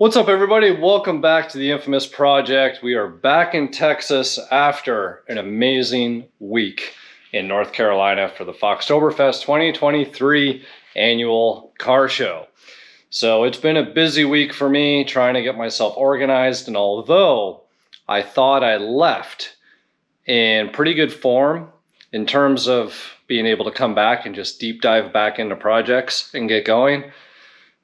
What's up, everybody? Welcome back to the infamous project. We are back in Texas after an amazing week in North Carolina for the Foxtoberfest 2023 annual car show. So it's been a busy week for me trying to get myself organized, and although I thought I left in pretty good form in terms of being able to come back and just deep dive back into projects and get going,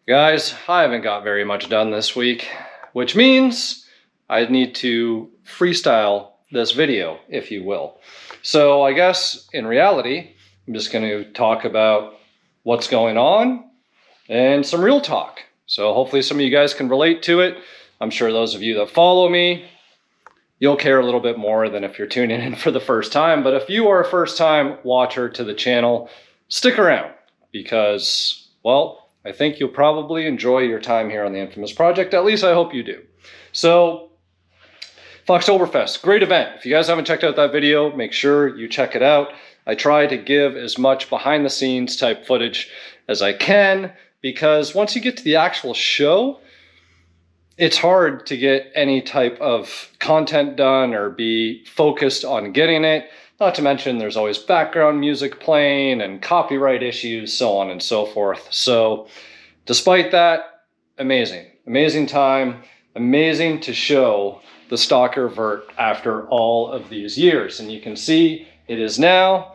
guys, I haven't got very much done this week, which means I need to freestyle this video, if you will. So I guess in reality, I'm just going to talk about what's going on and some real talk. So hopefully some of you guys can relate to it. I'm sure those of you that follow me, you'll care a little bit more than if you're tuning in for the first time. But if you are a first-time watcher to the channel, stick around because, well, I think you'll probably enjoy your time here on the infamous project. At least I hope you do. So, Foxtoberfest, great event. If you guys haven't checked out that video, make sure you check it out. I try to give as much behind the scenes type footage as I can because once you get to the actual show, it's hard to get any type of content done or be focused on getting it. Not to mention there's always background music playing and copyright issues, so on and so forth. So despite that, amazing time, amazing to show the Stalker vert after all of these years. And you can see it is now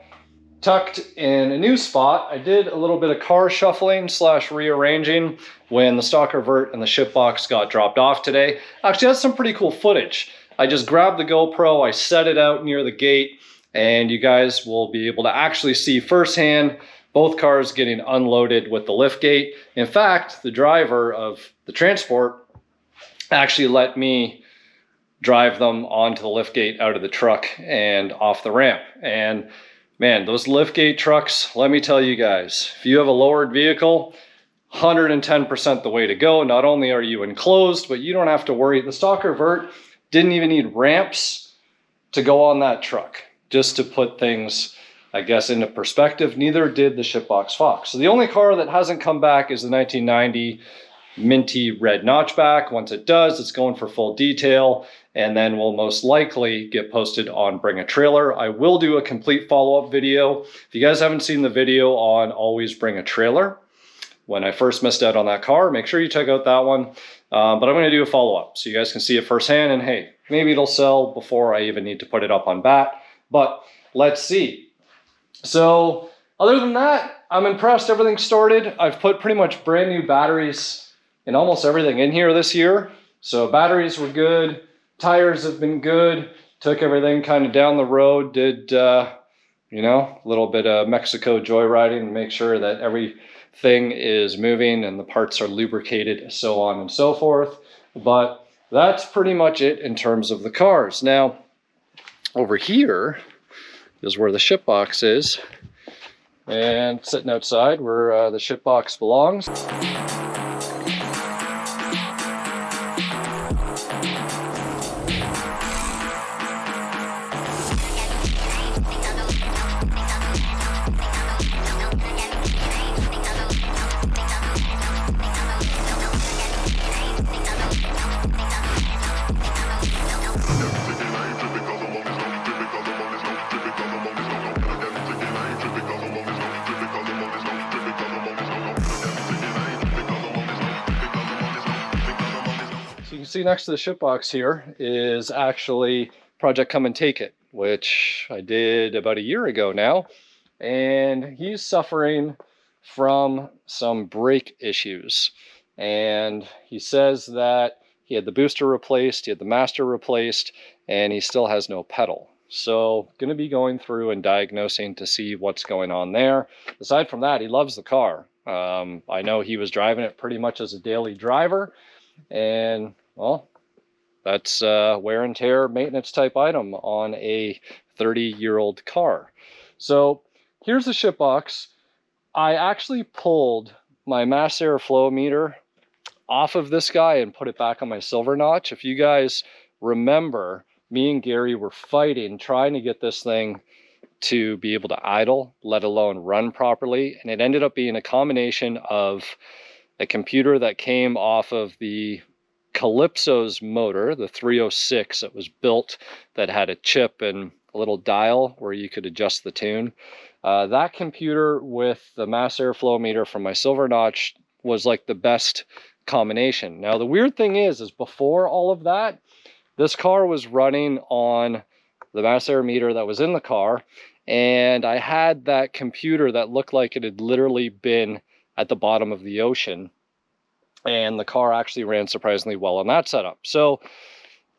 tucked in a new spot. I did a little bit of car shuffling / rearranging when the Stalker vert and the shitbox got dropped off today. Actually, that's some pretty cool footage. I just grabbed the GoPro, I set it out near the gate, and you guys will be able to actually see firsthand both cars getting unloaded with the lift gate. In fact, the driver of the transport actually let me drive them onto the lift gate out of the truck and off the ramp. And man, those liftgate trucks, let me tell you guys, if you have a lowered vehicle, 110% the way to go. Not only are you enclosed, but you don't have to worry. The Stalker vert didn't even need ramps to go on that truck. Just to put things, I guess, into perspective, neither did the shitbox-Fox. So the only car that hasn't come back is the 1990 minty red notchback. Once it does, it's going for full detail, and then will most likely get posted on Bring a Trailer. I will do a complete follow-up video. If you guys haven't seen the video on Always Bring a Trailer, when I first missed out on that car, make sure you check out that one. But I'm going to do a follow-up so you guys can see it firsthand, and hey, maybe it'll sell before I even need to put it up on BAT. But let's see. So other than that, I'm impressed. Everything's started. I've put pretty much brand new batteries in almost everything in here this year. So batteries were good. Tires have been good. Took everything kind of down the road. Did, a little bit of Mexico joyriding to make sure that everything is moving and the parts are lubricated, so on and so forth. But that's pretty much it in terms of the cars. Now, over here is where the shitbox is, and sitting outside where the shitbox belongs. So you can see next to the shitbox here is actually Project Come and Take It, which I did about a year ago now. And he's suffering from some brake issues. And he says that he had the booster replaced, he had the master replaced, and he still has no pedal. So going to be going through and diagnosing to see what's going on there. Aside from that, he loves the car. I know he was driving it pretty much as a daily driver, and well, that's wear and tear maintenance type item on a 30-year-old car. So here's the shitbox. I actually pulled my mass airflow meter off of this guy and put it back on my silver notch. If you guys remember, me and Gary were fighting, trying to get this thing to be able to idle, let alone run properly. And it ended up being a combination of a computer that came off of the Calypso's motor, the 306 that was built, that had a chip and a little dial where you could adjust the tune. That computer with the mass airflow meter from my Silver Notch was like the best combination. Now the weird thing is before all of that, this car was running on the mass air meter that was in the car, and I had that computer that looked like it had literally been at the bottom of the ocean, and the car actually ran surprisingly well on that setup. So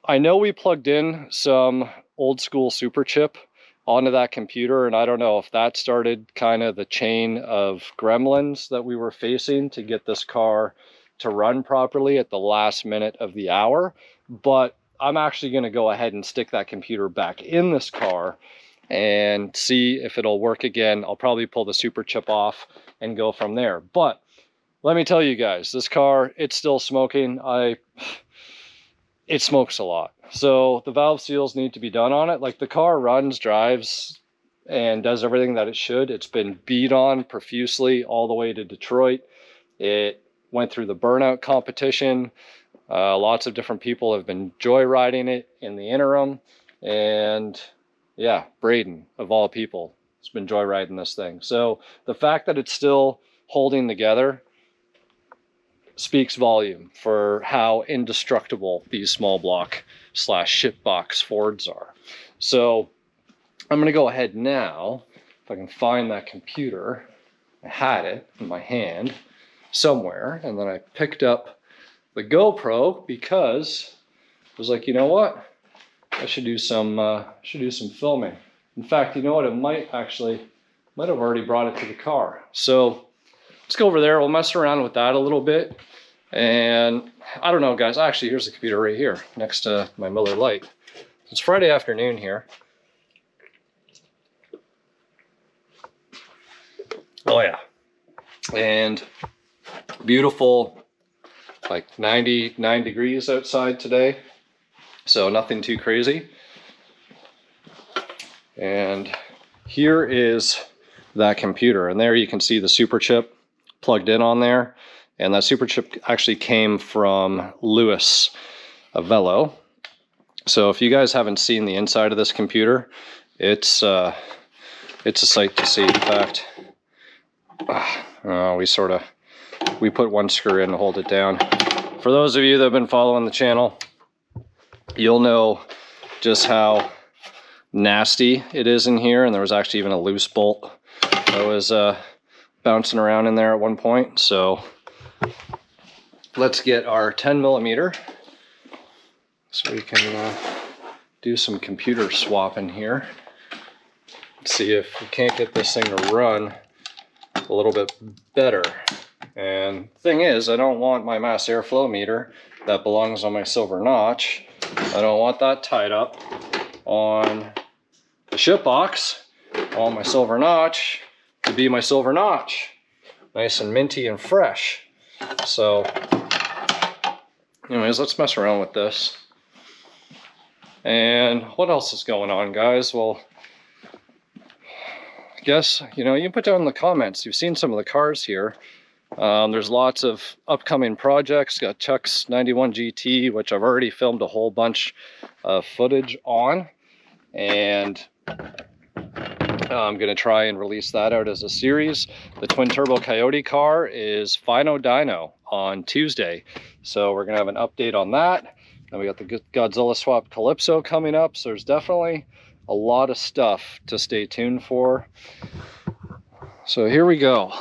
I know we plugged in some old school super chip onto that computer, and I don't know if that started kind of the chain of gremlins that we were facing to get this car to run properly at the last minute of the hour. But I'm actually going to go ahead and stick that computer back in this car and see if it'll work again. I'll probably pull the super chip off and go from there. But let me tell you guys, this car, it's still smoking. It smokes a lot. So the valve seals need to be done on it. Like, the car runs, drives, and does everything that it should. It's been beat on profusely all the way to Detroit. It went through the burnout competition. Lots of different people have been joyriding it in the interim. And yeah, Braden, of all people, has been joyriding this thing. So the fact that it's still holding together speaks volume for how indestructible these small block / shitbox Fords are. So I'm going to go ahead now, if I can find that computer. I had it in my hand somewhere, and then I picked up the GoPro because I was like, you know what? I should do some filming. In fact, you know what? It might have already brought it to the car. So let's go over there. We'll mess around with that a little bit. And I don't know, guys. Actually, here's the computer right here next to my Miller Lite. It's Friday afternoon here. Oh yeah. And beautiful, like 99 degrees outside today. So nothing too crazy. And here is that computer. And there you can see the super chip plugged in on there. And that super chip actually came from Lewis Avello. So if you guys haven't seen the inside of this computer, it's a sight to see. In fact, we put one screw in to hold it down. For those of you that have been following the channel, you'll know just how nasty it is in here. And there was actually even a loose bolt that was bouncing around in there at one point. So let's get our 10mm so we can do some computer swapping here. Let's see if we can't get this thing to run a little bit better. And thing is, I don't want my mass airflow meter that belongs on my Silver Notch. I don't want that tied up on the shitbox. I want my Silver Notch to be my Silver Notch. Nice and minty and fresh. So anyways, let's mess around with this. And what else is going on, guys? Well, I guess, you can put down in the comments. You've seen some of the cars here. There's lots of upcoming projects. Got Chuck's 91 GT, which I've already filmed a whole bunch of footage on. And I'm going to try and release that out as a series. The twin turbo Coyote car is Fino Dyno on Tuesday. So we're going to have an update on that. Then we got the Godzilla swap Calypso coming up. So there's definitely a lot of stuff to stay tuned for. So here we go.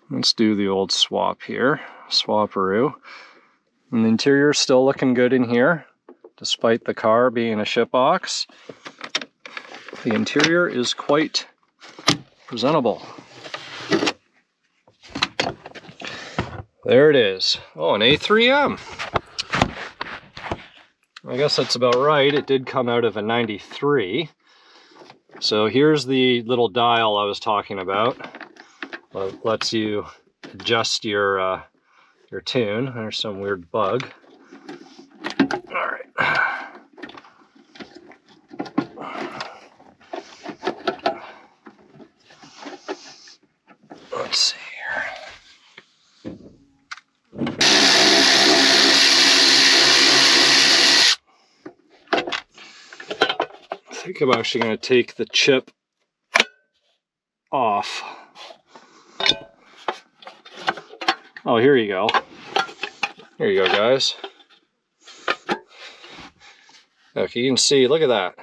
Let's do the old swap here. Swaparoo. And the interior's still looking good in here, despite the car being a shitbox. The interior is quite presentable. There it is. Oh, an A3M. I guess that's about right. It did come out of a 93. So here's the little dial I was talking about. It lets you adjust your tune. There's some weird bug. All right. Let's see here. think I'm actually going to take the chip off. Oh, here you go. Here you go, guys. Okay, you can see, look at that.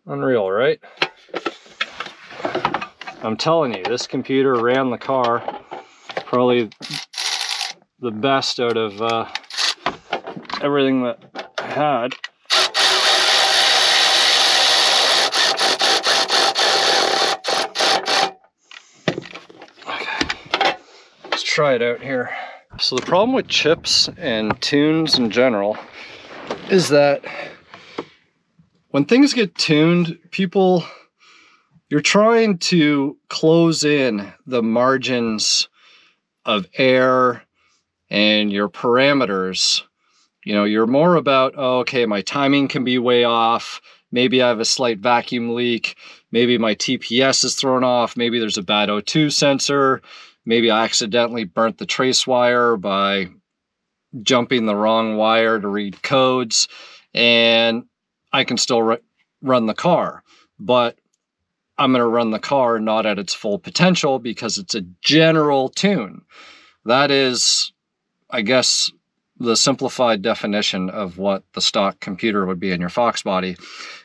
Unreal, right? I'm telling you, this computer ran the car probably the best out of everything that I had. Okay, let's try it out here. So the problem with chips and tunes in general is that when things get tuned, you're trying to close in the margins of error and your parameters. You know, you're more about, oh, okay, my timing can be way off. Maybe I have a slight vacuum leak. Maybe my TPS is thrown off. Maybe there's a bad O2 sensor. Maybe I accidentally burnt the trace wire by jumping the wrong wire to read codes. And I can still run the car. But I'm going to run the car not at its full potential because it's a general tune. That is, I guess, the simplified definition of what the stock computer would be in your Foxbody.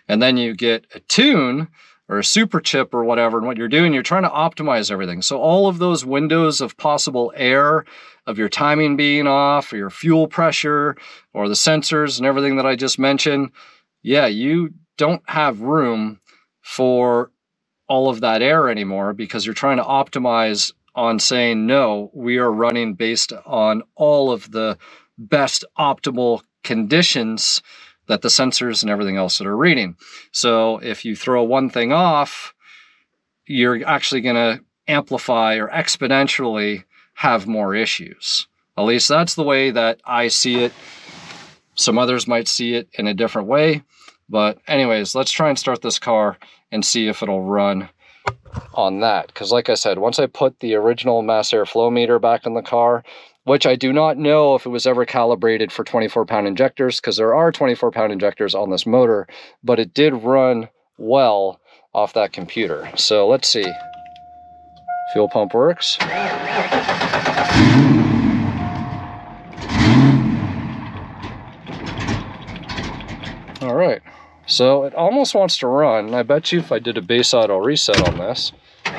And then you get a tune or a super chip or whatever, and what you're doing, you're trying to optimize everything. So all of those windows of possible error, of your timing being off, or your fuel pressure, or the sensors and everything that I just mentioned, yeah, you don't have room for all of that error anymore because you're trying to optimize on saying, no, we are running based on all of the best optimal conditions that the sensors and everything else that are reading. So if you throw one thing off, you're actually going to amplify or exponentially have more issues. At least that's the way that I see it. Some others might see it in a different way. But anyways, let's try and start this car and see if it'll run on that. Because like I said, once I put the original mass airflow meter back in the car, which I do not know if it was ever calibrated for 24-pound injectors, because there are 24-pound injectors on this motor, but it did run well off that computer. So let's see. Fuel pump works. All right. So it almost wants to run. I bet you if I did a base auto reset on this, you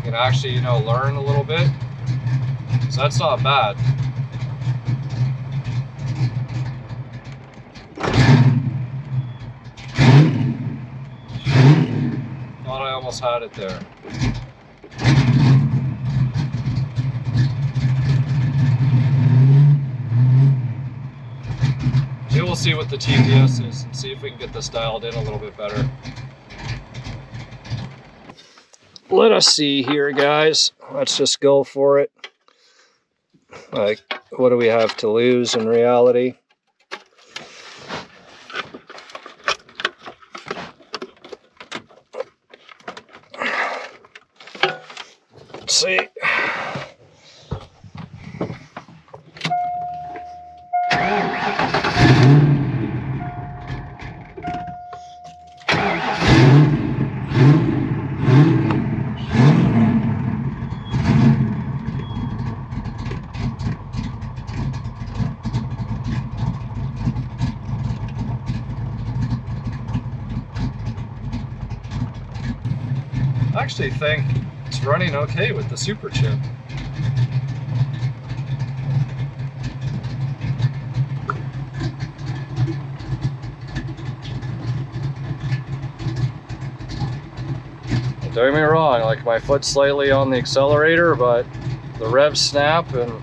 can actually, learn a little bit. So that's not bad. Thought I almost had it there. Maybe we'll see what the TPS is and see if we can get this dialed in a little bit better. Let us see here, guys. Let's just go for it. Like, what do we have to lose in reality? Let's see. I actually think it's running okay with the super chip. Don't get me wrong, like my foot's slightly on the accelerator, but the revs snap and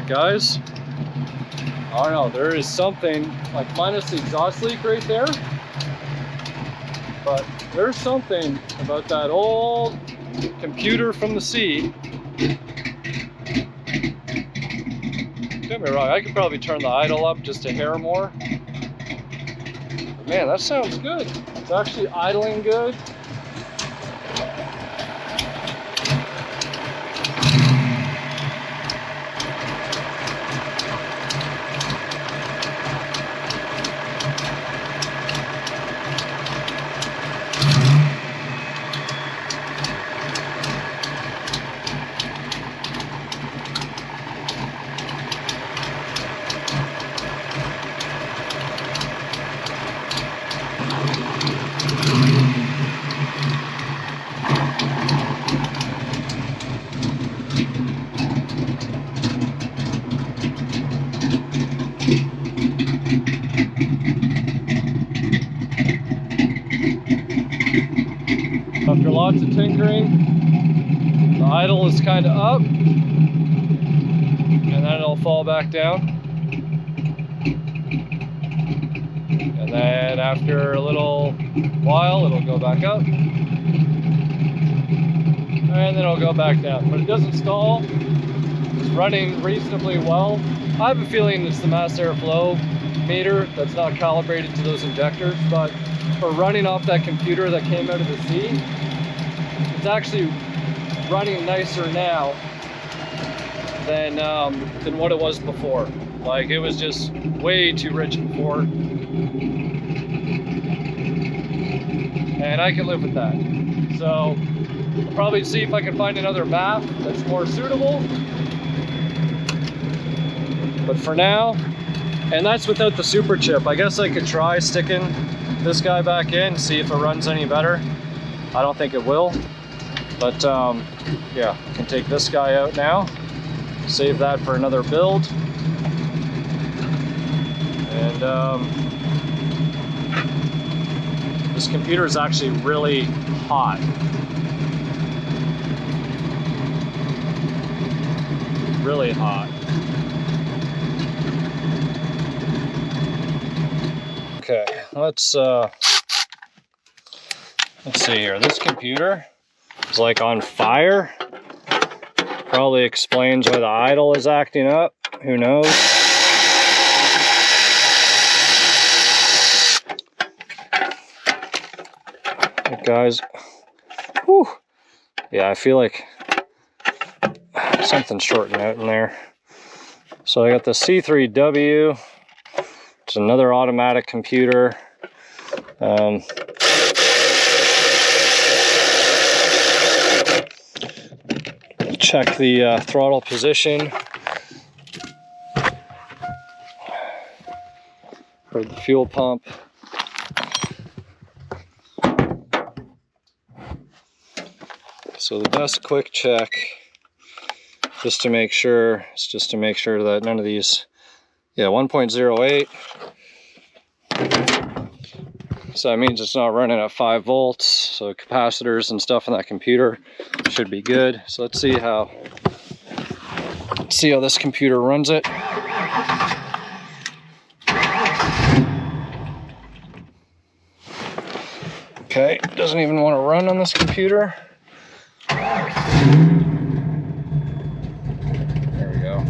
right, guys. I don't know, there is something, like minus the exhaust leak right there, but there's something about that old computer from the sea. Don't get me wrong, I could probably turn the idle up just a hair more. But man, that sounds good. It's actually idling good. After lots of tinkering, the idle is kind of up, and then it'll fall back down. And then after a little while, it'll go back up, and then it'll go back down. But it doesn't stall. It's running reasonably well. I have a feeling it's the mass airflow meter that's not calibrated to those injectors, but for running off that computer that came out of the sea, it's actually running nicer now than what it was before. Like, it was just way too rich before, and I can live with that. So I'll probably see if I can find another MAF that's more suitable. But for now, and that's without the super chip. I guess I could try sticking this guy back in, see if it runs any better. I don't think it will, but yeah, I can take this guy out now, save that for another build. And this computer is actually really hot. Really hot. Okay, let's see here. This computer is like on fire. Probably explains why the idle is acting up. Who knows? Hey guys. Whew. Yeah, I feel like something's shorting out in there. So I got the C3W. It's another automatic computer. Check the throttle position for the fuel pump. So the best quick check, just to make sure, is just to make sure that none of these, yeah, 1.08. So that means it's not running at 5 volts. So capacitors and stuff in that computer should be good. So let's see how this computer runs it. Okay, doesn't even want to run on this computer. There we go.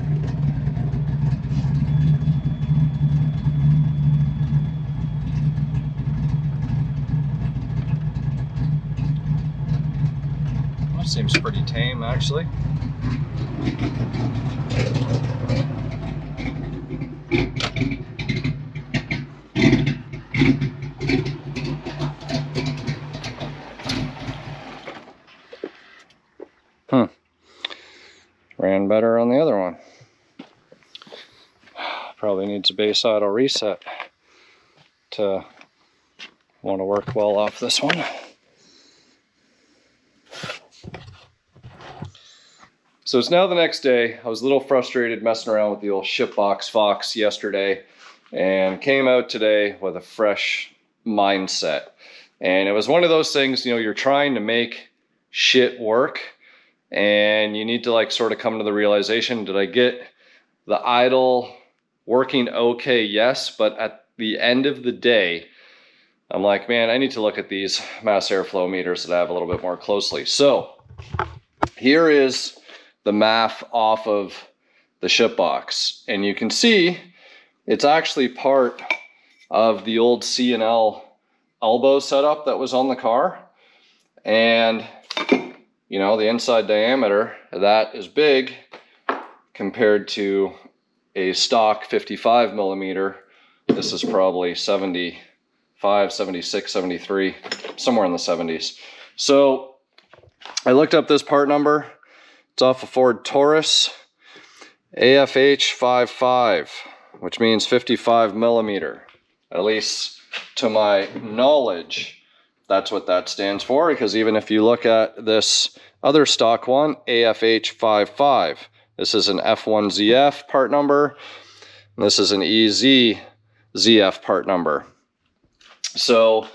That seems pretty tame, actually. Ran better on the other one. Probably needs a base idle reset to want to work well off this one. So it's now the next day. I was a little frustrated messing around with the old shitbox-Fox yesterday and came out today with a fresh mindset. And it was one of those things, you know, you're trying to make shit work and you need to like sort of come to the realization, did I get The idle, working okay, yes, but at the end of the day, I'm like, man, I need to look at these mass airflow meters that I have a little bit more closely. So here is the MAF off of the shitbox, and you can see it's actually part of the old C&L elbow setup that was on the car. And you know, the inside diameter that is big compared to a stock 55 millimeter. This is probably 75, 76, 73, somewhere in the 70s. So I looked up this part number. It's off a Ford Taurus AFH 55, which means 55 millimeter. At least to my knowledge, that's what that stands for, because even if you look at this other stock one, AFH 55, this is an F1ZF part number, and this is an EZZF part number. So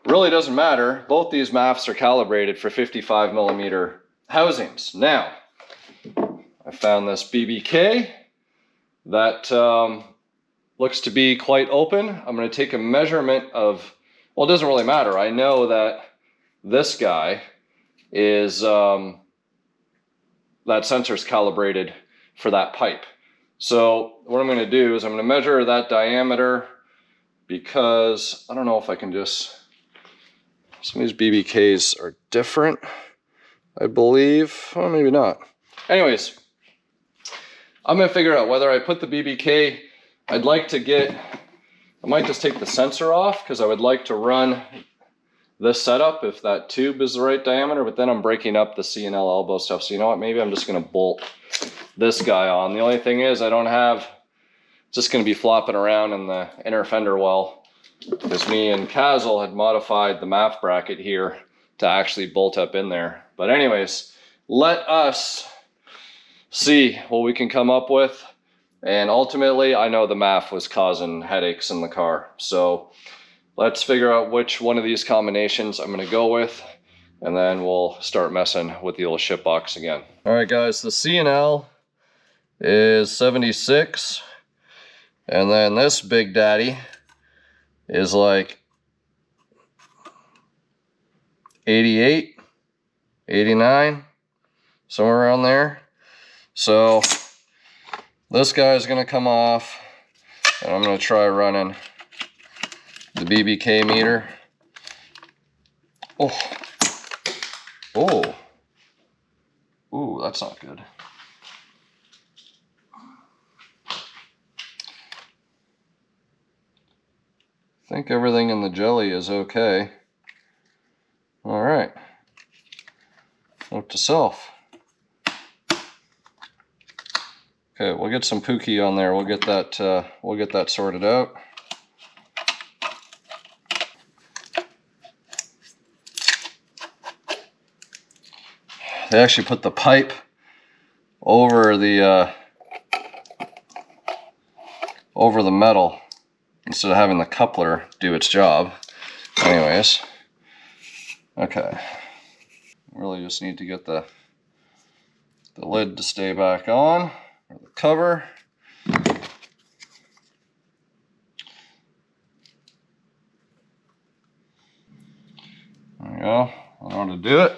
really doesn't matter. Both these MAFs are calibrated for 55 millimeter housings. Now, I found this BBK that looks to be quite open. I'm going to take a measurement of, well, it doesn't really matter. I know that this guy is, that sensor's calibrated for that pipe. So what I'm going to do is I'm going to measure that diameter, because I don't know if I can just, some of these BBKs are different, I believe. Well, maybe not. Anyways, I'm going to figure out whether I put the BBK, I'd like to get, I might just take the sensor off, because I would like to run this setup if that tube is the right diameter, but then I'm breaking up the C&L elbow stuff. So you know what, maybe I'm just going to bolt this guy on. The only thing is I don't have, it's just going to be flopping around in the inner fender well, because me and Kazel had modified the MAF bracket here to actually bolt up in there. But anyways, let us see what we can come up with. And ultimately, I know the MAF was causing headaches in the car. So let's figure out which one of these combinations I'm going to go with, and then we'll start messing with the old shitbox again. All right, guys, the C&L is 76, and then this big daddy is like 88, 89, somewhere around there. So this guy is going to come off, and I'm going to try running the BBK meter. Oh, oh, ooh, that's not good. I think everything in the jelly is okay. All right, note to self. Okay, we'll get some Pookie on there. We'll get that sorted out. They actually put the pipe over the metal instead of having the coupler do its job. Anyways, okay. Really just need to get the lid to stay back on, or the cover. There we go. I know how to do it.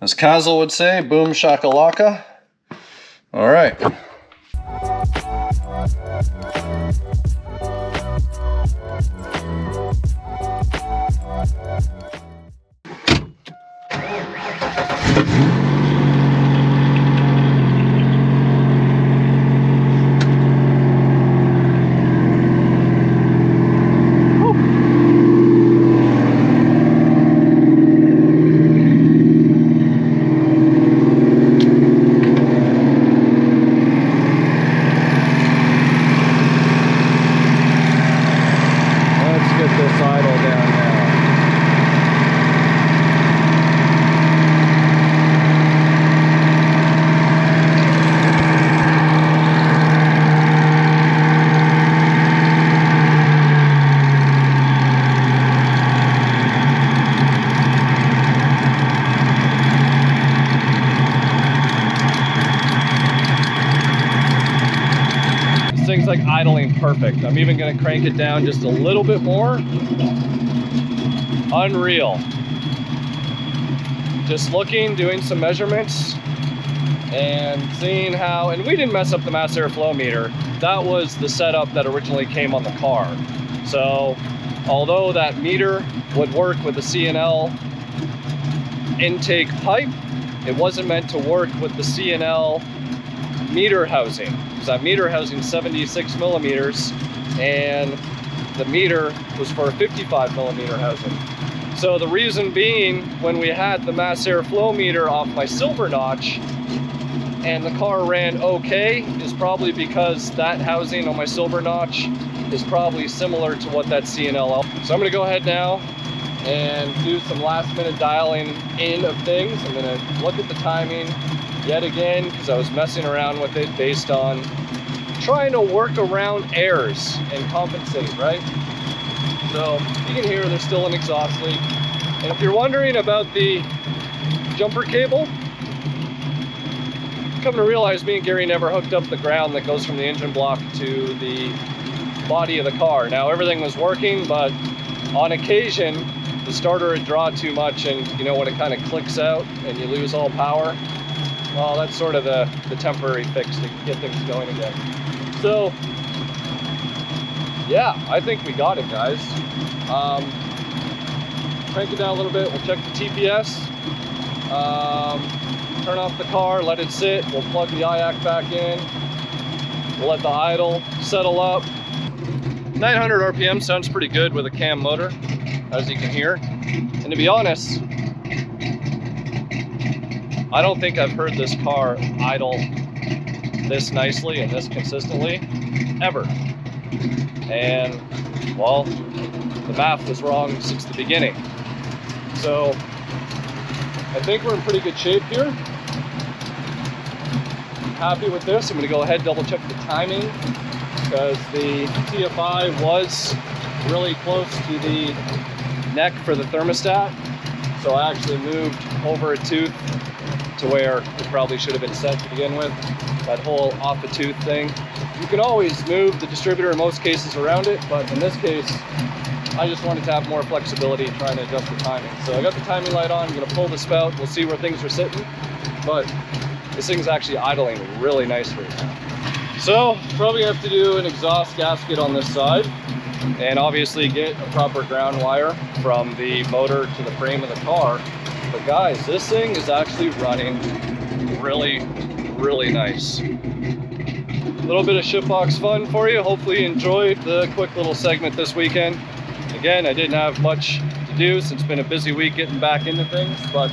As Kazel would say, boom shakalaka. All right. thing's like idling perfect. I'm even gonna crank it down just a little bit more. Unreal. Just looking, doing some measurements, and seeing how, and we didn't mess up the mass airflow meter. That was the setup that originally came on the car. So although that meter would work with the C&L intake pipe, it wasn't meant to work with the C&L meter housing, because that meter housing 76 millimeters and the meter was for a 55 millimeter housing. So the reason being, when we had the mass airflow meter off my silver notch and the car ran okay, is probably because that housing on my silver notch is probably similar to what that C&L. So I'm gonna go ahead now and do some last minute dialing in of things. I'm gonna look at the timing yet again, because I was messing around with it based on trying to work around errors and compensate, right? So you can hear there's still an exhaust leak. And if you're wondering about the jumper cable, come to realize me and Gary never hooked up the ground that goes from the engine block to the body of the car. Now everything was working, but on occasion the starter would draw too much, and you know when it kind of clicks out and you lose all power, well, that's sort of the temporary fix to get things going again. So yeah, I think we got it, guys. Crank it down a little bit, we'll check the TPS, turn off the car, let it sit, we'll plug the IAC back in, we'll let the idle settle up. 900 RPM sounds pretty good with a cam motor, as you can hear. And to be honest, I don't think I've heard this car idle this nicely and this consistently, ever. And, well, the MAF was wrong since the beginning. So, I think we're in pretty good shape here. Happy with this. I'm gonna go ahead and double check the timing, because the TFI was really close to the neck for the thermostat. So I actually moved over a tooth to where it probably should have been set to begin with. That whole off a tooth thing. You can always move the distributor in most cases around it, but in this case, I just wanted to have more flexibility trying to adjust the timing. So I got the timing light on, I'm gonna pull the spout, we'll see where things are sitting. But this thing's actually idling really nicely. So probably have to do an exhaust gasket on this side, and obviously get a proper ground wire from the motor to the frame of the car. But guys, this thing is actually running really, really nice. A little bit of shitbox fun for you. Hopefully you enjoyed the quick little segment this weekend. Again, I didn't have much to do since it's been a busy week getting back into things, but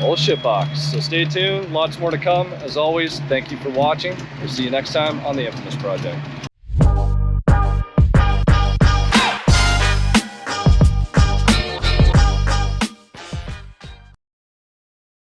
old shitbox. So stay tuned, lots more to come. As always, thank you for watching. We'll see you next time on the Infamous Project.